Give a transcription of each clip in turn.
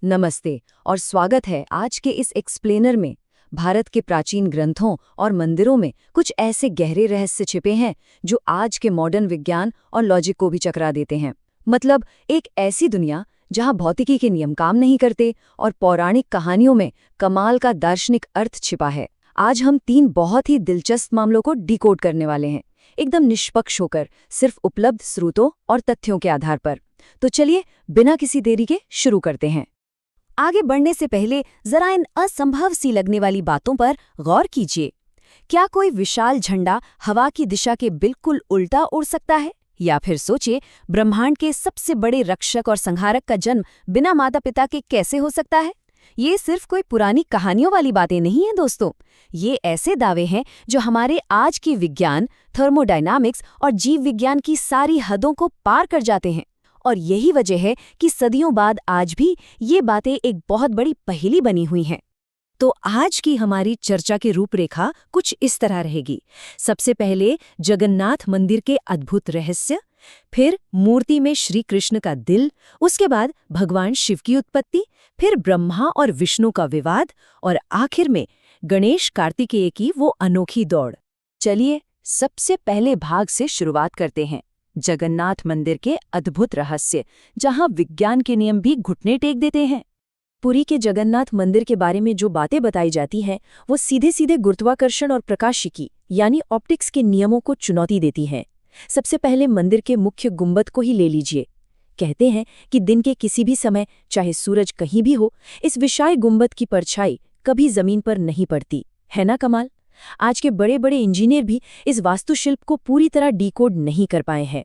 नमस्ते और स्वागत है आज के इस एक्सप्लेनर में। भारत के प्राचीन ग्रंथों और मंदिरों में कुछ ऐसे गहरे रहस्य छिपे हैं जो आज के मॉडर्न विज्ञान और लॉजिक को भी चकरा देते हैं। मतलब एक ऐसी दुनिया जहां भौतिकी के नियम काम नहीं करते और पौराणिक कहानियों में कमाल का दार्शनिक अर्थ छिपा है। आज हम 3 बहुत ही दिलचस्प मामलों को डिकोड करने वाले हैं, एकदम निष्पक्ष होकर, सिर्फ उपलब्ध स्रोतों और तथ्यों के आधार पर। तो चलिए बिना किसी देरी के शुरू करते हैं। आगे बढ़ने से पहले जरा इन असंभव सी लगने वाली बातों पर गौर कीजिए। क्या कोई विशाल झंडा हवा की दिशा के बिल्कुल उल्टा उड़ सकता है? या फिर सोचिए, ब्रह्मांड के सबसे बड़े रक्षक और संहारक का जन्म बिना माता पिता के कैसे हो सकता है? ये सिर्फ कोई पुरानी कहानियों वाली बातें नहीं हैं दोस्तों। ये ऐसे दावे हैं जो हमारे आज के विज्ञान, थर्मोडायनामिक्स और जीव विज्ञान की सारी हदों को पार कर जाते हैं। और यही वजह है कि सदियों बाद आज भी ये बातें एक बहुत बड़ी पहेली बनी हुई हैं। तो आज की हमारी चर्चा की रूपरेखा कुछ इस तरह रहेगी। सबसे पहले जगन्नाथ मंदिर के अद्भुत रहस्य, फिर मूर्ति में श्री कृष्ण का दिल, उसके बाद भगवान शिव की उत्पत्ति, फिर ब्रह्मा और विष्णु का विवाद, और आखिर में गणेश कार्तिकेय की वो अनोखी दौड़। चलिए सबसे पहले भाग से शुरुआत करते हैं, जगन्नाथ मंदिर के अद्भुत रहस्य, जहां विज्ञान के नियम भी घुटने टेक देते हैं। पुरी के जगन्नाथ मंदिर के बारे में जो बातें बताई जाती हैं वो सीधे सीधे गुरुत्वाकर्षण और प्रकाशिकी यानी ऑप्टिक्स के नियमों को चुनौती देती हैं। सबसे पहले मंदिर के मुख्य गुंबद को ही ले लीजिए। कहते हैं कि दिन के किसी भी समय, चाहे सूरज कहीं भी हो, इस विशाल गुंबद की परछाई कभी जमीन पर नहीं पड़ती। है ना कमाल? आज के बड़े बड़े इंजीनियर भी इस वास्तुशिल्प को पूरी तरह डिकोड नहीं कर पाए हैं।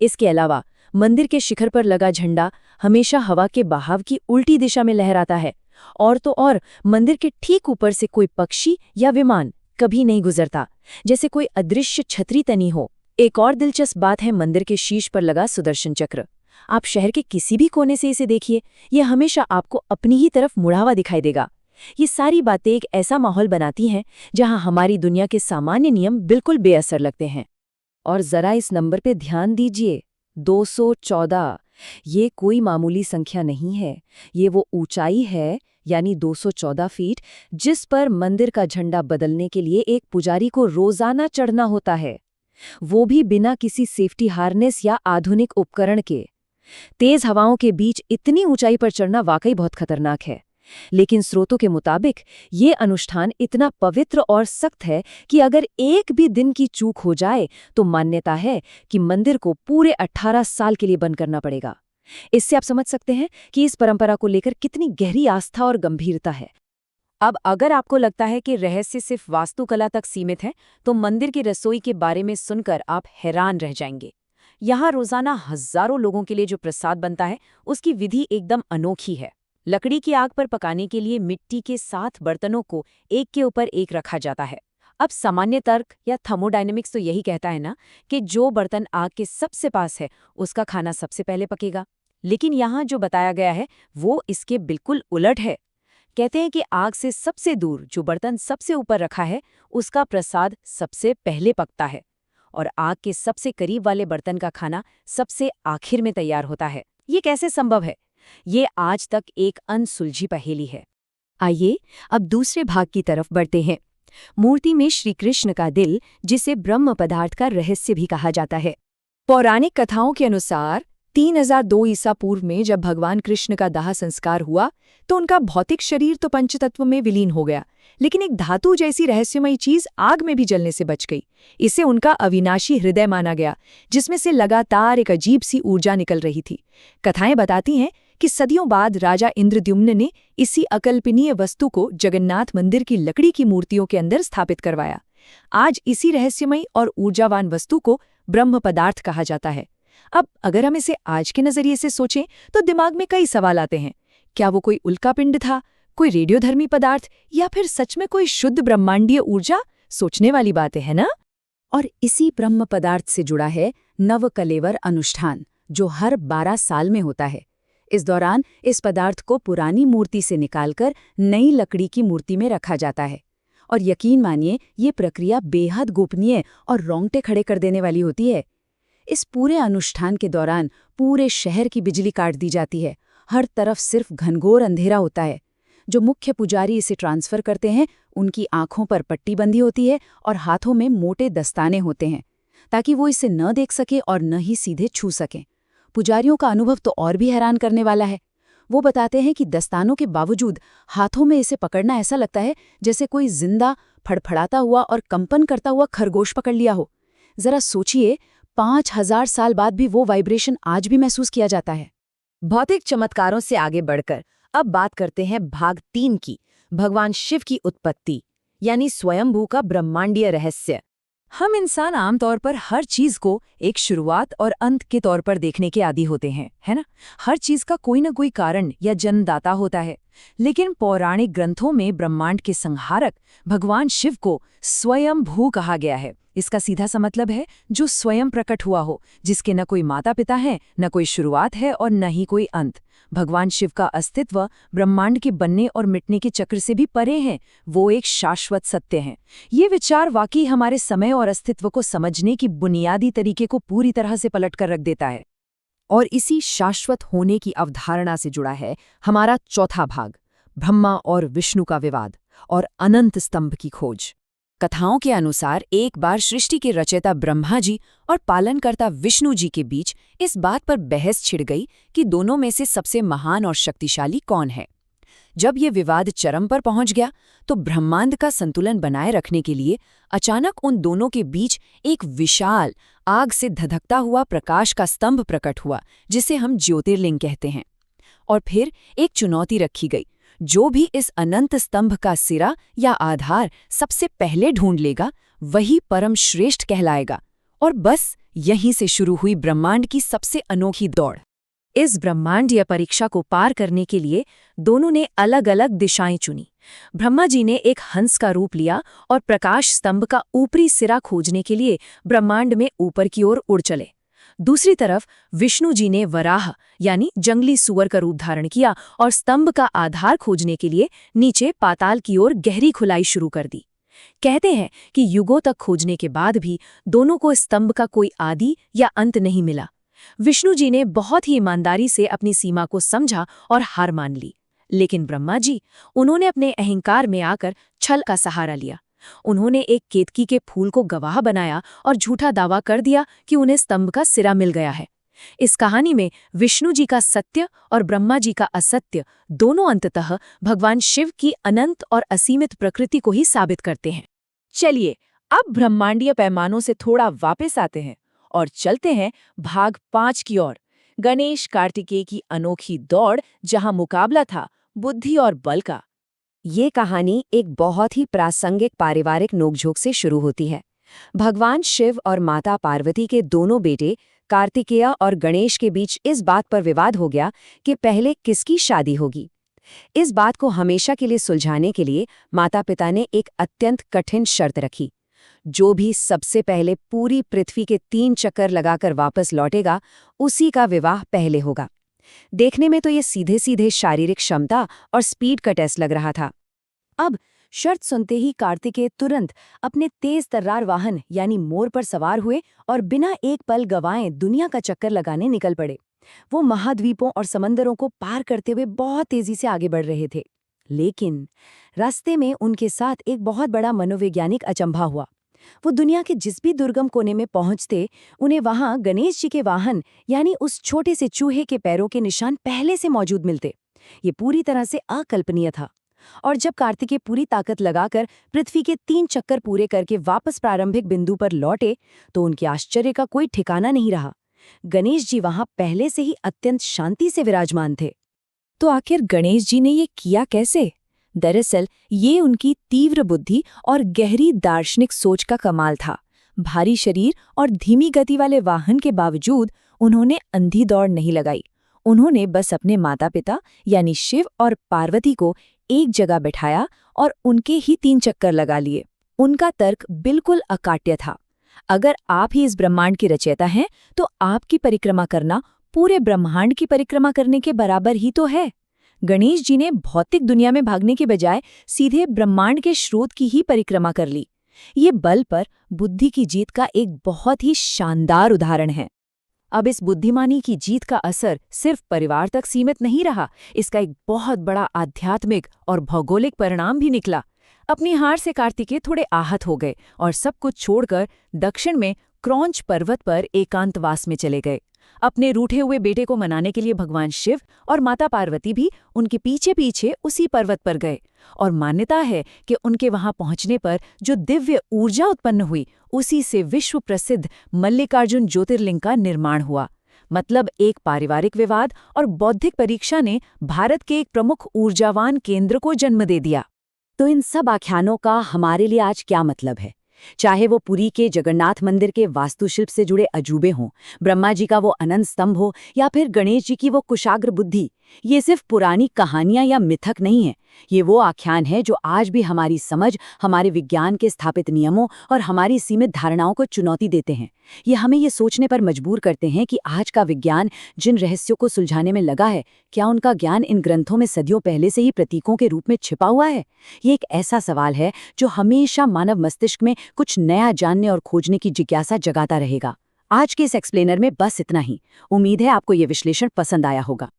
इसके अलावा मंदिर के शिखर पर लगा झंडा हमेशा हवा के बहाव की उल्टी दिशा में लहराता है। और तो और मंदिर के ठीक ऊपर से कोई पक्षी या विमान कभी नहीं गुजरता, जैसे कोई अदृश्य छतरी तनी हो। एक और दिलचस्प बात है मंदिर के शीर्ष पर लगा सुदर्शन चक्र। आप शहर के किसी भी कोने से इसे देखिए, यह हमेशा आपको अपनी ही तरफ मुड़ा हुआ दिखाई देगा। ये सारी बातें एक ऐसा माहौल बनाती हैं जहां हमारी दुनिया के सामान्य नियम बिल्कुल बेअसर लगते हैं। और जरा इस नंबर पे ध्यान दीजिए, 214। ये कोई मामूली संख्या नहीं है। ये वो ऊंचाई है, यानी 214 फीट, जिस पर मंदिर का झंडा बदलने के लिए एक पुजारी को रोजाना चढ़ना होता है, वो भी बिना किसी सेफ्टी हार्नेस या आधुनिक उपकरण के। तेज हवाओं के बीच इतनी ऊंचाई पर चढ़ना वाकई बहुत खतरनाक है। लेकिन स्रोतों के मुताबिक ये अनुष्ठान इतना पवित्र और सख्त है कि अगर एक भी दिन की चूक हो जाए तो मान्यता है कि मंदिर को पूरे 18 साल के लिए बंद करना पड़ेगा। इससे आप समझ सकते हैं कि इस परंपरा को लेकर कितनी गहरी आस्था और गंभीरता है। अब अगर आपको लगता है कि रहस्य सिर्फ वास्तुकला तक सीमित है, तो मंदिर की रसोई के बारे में सुनकर आप हैरान रह जाएंगे। यहाँ रोजाना हजारों लोगों के लिए जो प्रसाद बनता है, उसकी विधि एकदम अनोखी है। लकड़ी की आग पर पकाने के लिए मिट्टी के 7 बर्तनों को एक के ऊपर एक रखा जाता है। अब सामान्य तर्क या थर्मोडायनेमिक्स तो यही कहता है ना कि जो बर्तन आग के सबसे पास है उसका खाना सबसे पहले पकेगा। लेकिन यहाँ जो बताया गया है वो इसके बिल्कुल उलट है। कहते हैं कि आग से सबसे दूर जो बर्तन सबसे ऊपर रखा है उसका प्रसाद सबसे पहले पकता है, और आग के सबसे करीब वाले बर्तन का खाना सबसे आखिर में तैयार होता है। ये कैसे संभव है? ये आज तक एक अनसुलझी पहेली है। आइए अब दूसरे भाग की तरफ बढ़ते हैं। मूर्ति में श्री कृष्ण का दिल, जिसे ब्रह्म पदार्थ का रहस्य भी कहा जाता है। पौराणिक कथाओं के अनुसार 3002 ईसा पूर्व में जब भगवान कृष्ण का दाह संस्कार हुआ तो उनका भौतिक शरीर तो पंचतत्व में विलीन हो गया, लेकिन एक धातु जैसी रहस्यमयी चीज आग में भी जलने से बच गई। इसे उनका अविनाशी हृदय माना गया, जिसमें से लगातार एक अजीब सी ऊर्जा निकल रही थी। कथाएं बताती हैं कि सदियों बाद राजा इंद्रद्युम्न ने इसी अकल्पनीय वस्तु को जगन्नाथ मंदिर की लकड़ी की मूर्तियों के अंदर स्थापित करवाया। आज इसी रहस्यमयी और ऊर्जावान वस्तु को ब्रह्म पदार्थ कहा जाता है। अब अगर हम इसे आज के नजरिए से सोचें तो दिमाग में कई सवाल आते हैं। क्या वो कोई उल्कापिंड था, कोई रेडियोधर्मी पदार्थ, या फिर सच में कोई शुद्ध ब्रह्मांडीय ऊर्जा? सोचने वाली बातें है ना। और इसी ब्रह्म पदार्थ से जुड़ा है नवकलेवर अनुष्ठान, जो हर 12 साल में होता है। इस दौरान इस पदार्थ को पुरानी मूर्ति से निकालकर नई लकड़ी की मूर्ति में रखा जाता है। और यकीन मानिए, ये प्रक्रिया बेहद गोपनीय और रोंगटे खड़े कर देने वाली होती है। इस पूरे अनुष्ठान के दौरान पूरे शहर की बिजली काट दी जाती है, हर तरफ सिर्फ घनघोर अंधेरा होता है। जो मुख्य पुजारी इसे ट्रांसफर करते हैं उनकी आंखों पर पट्टी बंधी होती है और हाथों में मोटे दस्ताने होते हैं ताकि वो इसे न देख सके और न ही सीधे छू सकें। पुजारियों का अनुभव तो और भी हैरान करने वाला है। वो बताते हैं कि दस्तानों के बावजूद हाथों में इसे पकड़ना ऐसा लगता है जैसे कोई जिंदा, फड़फड़ाता हुआ और कंपन करता हुआ खरगोश पकड़ लिया हो। जरा सोचिए, 5000 साल बाद भी वो वाइब्रेशन आज भी महसूस किया जाता है। भौतिक चमत्कारों से आगे बढ़कर अब बात करते हैं भाग 3 की, भगवान शिव की उत्पत्ति यानी स्वयंभू का ब्रह्मांडीय रहस्य। हम इंसान आमतौर पर हर चीज को एक शुरुआत और अंत के तौर पर देखने के आदी होते हैं, है ना? हर चीज का कोई न कोई कारण या जन्मदाता होता है। लेकिन पौराणिक ग्रंथों में ब्रह्मांड के संहारक भगवान शिव को स्वयंभू कहा गया है। इसका सीधा सा मतलब है जो स्वयं प्रकट हुआ हो, जिसके न कोई माता पिता है, न कोई शुरुआत है और न ही कोई अंत। भगवान शिव का अस्तित्व ब्रह्मांड के बनने और मिटने के चक्र से भी परे है। वो एक शाश्वत सत्य है। ये विचार वाकई हमारे समय और अस्तित्व को समझने की बुनियादी तरीके को पूरी तरह से पलट कर रख देता है। और इसी शाश्वत होने की अवधारणा से जुड़ा है हमारा चौथा भाग, ब्रह्मा और विष्णु का विवाद और अनंत स्तंभ की खोज। कथाओं के अनुसार एक बार सृष्टि के रचयिता ब्रह्मा जी और पालनकर्ता विष्णु जी के बीच इस बात पर बहस छिड़ गई कि दोनों में से सबसे महान और शक्तिशाली कौन है। जब ये विवाद चरम पर पहुंच गया तो ब्रह्मांड का संतुलन बनाए रखने के लिए अचानक उन दोनों के बीच एक विशाल, आग से धधकता हुआ प्रकाश का स्तंभ प्रकट हुआ, जिसे हम ज्योतिर्लिंग कहते हैं। और फिर एक चुनौती रखी गई, जो भी इस अनंत स्तंभ का सिरा या आधार सबसे पहले ढूंढ लेगा वही परम श्रेष्ठ कहलाएगा। और बस यहीं से शुरू हुई ब्रह्मांड की सबसे अनोखी दौड़। इस ब्रह्मांडीय परीक्षा को पार करने के लिए दोनों ने अलग अलग दिशाएं चुनी। ब्रह्मा जी ने एक हंस का रूप लिया और प्रकाश स्तंभ का ऊपरी सिरा खोजने के लिए ब्रह्मांड में ऊपर की ओर उड़ चले। दूसरी तरफ विष्णु जी ने वराह यानी जंगली सुअर का रूप धारण किया और स्तंभ का आधार खोजने के लिए नीचे पाताल की ओर गहरी खुदाई शुरू कर दी। कहते हैं कि युगों तक खोजने के बाद भी दोनों को स्तंभ का कोई आदि या अंत नहीं मिला। विष्णु जी ने बहुत ही ईमानदारी से अपनी सीमा को समझा और हार मान ली। लेकिन ब्रह्मा जी, उन्होंने अपने अहंकार में आकर छल का सहारा लिया। उन्होंने एक केतकी के फूल को गवाह बनाया और झूठा दावा कर दिया कि उन्हें स्तंभ का सिरा मिल गया है। इस कहानी में विष्णु जी का सत्य और ब्रह्मा जी का असत्य दोनों अंततः भगवान शिव की अनंत और असीमित प्रकृति को ही साबित करते हैं। चलिए अब ब्रह्मांडीय पैमानों से थोड़ा वापस आते हैं और चलते हैं भाग 5 की ओर, गणेश कार्तिकेय की अनोखी दौड़, जहां मुकाबला था बुद्धि और बल का। ये कहानी एक बहुत ही प्रासंगिक पारिवारिक नोकझोंक से शुरू होती है। भगवान शिव और माता पार्वती के दोनों बेटे कार्तिकेय और गणेश के बीच इस बात पर विवाद हो गया कि पहले किसकी शादी होगी। इस बात को हमेशा के लिए सुलझाने के लिए माता पिता ने एक अत्यंत कठिन शर्त रखी। जो भी सबसे पहले पूरी पृथ्वी के 3 चक्कर लगाकर वापस लौटेगा, उसी का विवाह पहले होगा। देखने में तो ये सीधे सीधे शारीरिक क्षमता और स्पीड का टेस्ट लग रहा था। अब शर्त सुनते ही कार्तिकेय तुरंत अपने तेज तर्रार वाहन यानी मोर पर सवार हुए और बिना एक पल गवाए दुनिया का चक्कर लगाने निकल पड़े। वो महाद्वीपों और समंदरों को पार करते हुए बहुत तेजी से आगे बढ़ रहे थे। लेकिन रास्ते में उनके साथ एक बहुत बड़ा मनोवैज्ञानिक अचंभा हुआ। वो दुनिया के जिस भी दुर्गम कोने में पहुंचते, उन्हें वहां गणेश जी के वाहन यानी उस छोटे से चूहे के पैरों के निशान पहले से मौजूद मिलते। ये पूरी तरह से अकल्पनीय था। और जब कार्तिकेय पूरी ताकत लगाकर पृथ्वी के 3 चक्कर पूरे करके वापस प्रारंभिक बिंदु पर लौटे, तो उनके आश्चर्य का कोई ठिकाना नहीं रहा। गणेश जी वहां पहले से ही अत्यंत शांति से विराजमान थे। तो आखिर गणेश जी ने ये किया कैसे? दरअसल ये उनकी तीव्र बुद्धि और गहरी दार्शनिक सोच का कमाल था। भारी शरीर और धीमी गति वाले वाहन के बावजूद उन्होंने अंधी दौड़ नहीं लगाई। उन्होंने बस अपने माता पिता यानी शिव और पार्वती को एक जगह बैठाया और उनके ही 3 चक्कर लगा लिए। उनका तर्क बिल्कुल अकाट्य था। अगर आप ही इस ब्रह्मांड के रचयिता हैं, तो आपकी परिक्रमा करना पूरे ब्रह्मांड की परिक्रमा करने के बराबर ही तो है। गणेश जी ने भौतिक दुनिया में भागने के बजाय सीधे ब्रह्मांड के स्रोत की ही परिक्रमा कर ली। ये बल पर बुद्धि की जीत का एक बहुत ही शानदार उदाहरण है। अब इस बुद्धिमानी की जीत का असर सिर्फ परिवार तक सीमित नहीं रहा, इसका एक बहुत बड़ा आध्यात्मिक और भौगोलिक परिणाम भी निकला। अपनी हार से कार्तिकेय थोड़े आहत हो गए और सब कुछ छोड़कर दक्षिण में क्रौंच पर्वत पर एकांतवास में चले गए। अपने रूठे हुए बेटे को मनाने के लिए भगवान शिव और माता पार्वती भी उनके पीछे पीछे उसी पर्वत पर गए और मान्यता है कि उनके वहां पहुंचने पर जो दिव्य ऊर्जा उत्पन्न हुई, उसी से विश्व प्रसिद्ध मल्लिकार्जुन ज्योतिर्लिंग का निर्माण हुआ। मतलब एक पारिवारिक विवाद और बौद्धिक परीक्षा ने भारत के एक प्रमुख ऊर्जावान केंद्र को जन्म दे दिया। तो इन सब आख्यानों का हमारे लिए आज क्या मतलब है? चाहे वो पुरी के जगन्नाथ मंदिर के वास्तुशिल्प से जुड़े अजूबे हों, ब्रह्मा जी का वो अनंत स्तंभ हो, या फिर गणेश जी की वो कुशाग्र बुद्धि, ये सिर्फ पुरानी कहानियां या मिथक नहीं है। ये वो आख्यान है जो आज भी हमारी समझ, हमारे विज्ञान के स्थापित नियमों और हमारी सीमित धारणाओं को चुनौती देते हैं। ये हमें ये सोचने पर मजबूर करते हैं कि आज का विज्ञान जिन रहस्यों को सुलझाने में लगा है, क्या उनका ज्ञान इन ग्रंथों में सदियों पहले से ही प्रतीकों के रूप में छिपा हुआ है? ये एक ऐसा सवाल है जो हमेशा मानव मस्तिष्क में कुछ नया जानने और खोजने की जिज्ञासा जगाता रहेगा। आज के इस एक्सप्लेनर में बस इतना ही। उम्मीद है आपको ये विश्लेषण पसंद आया होगा।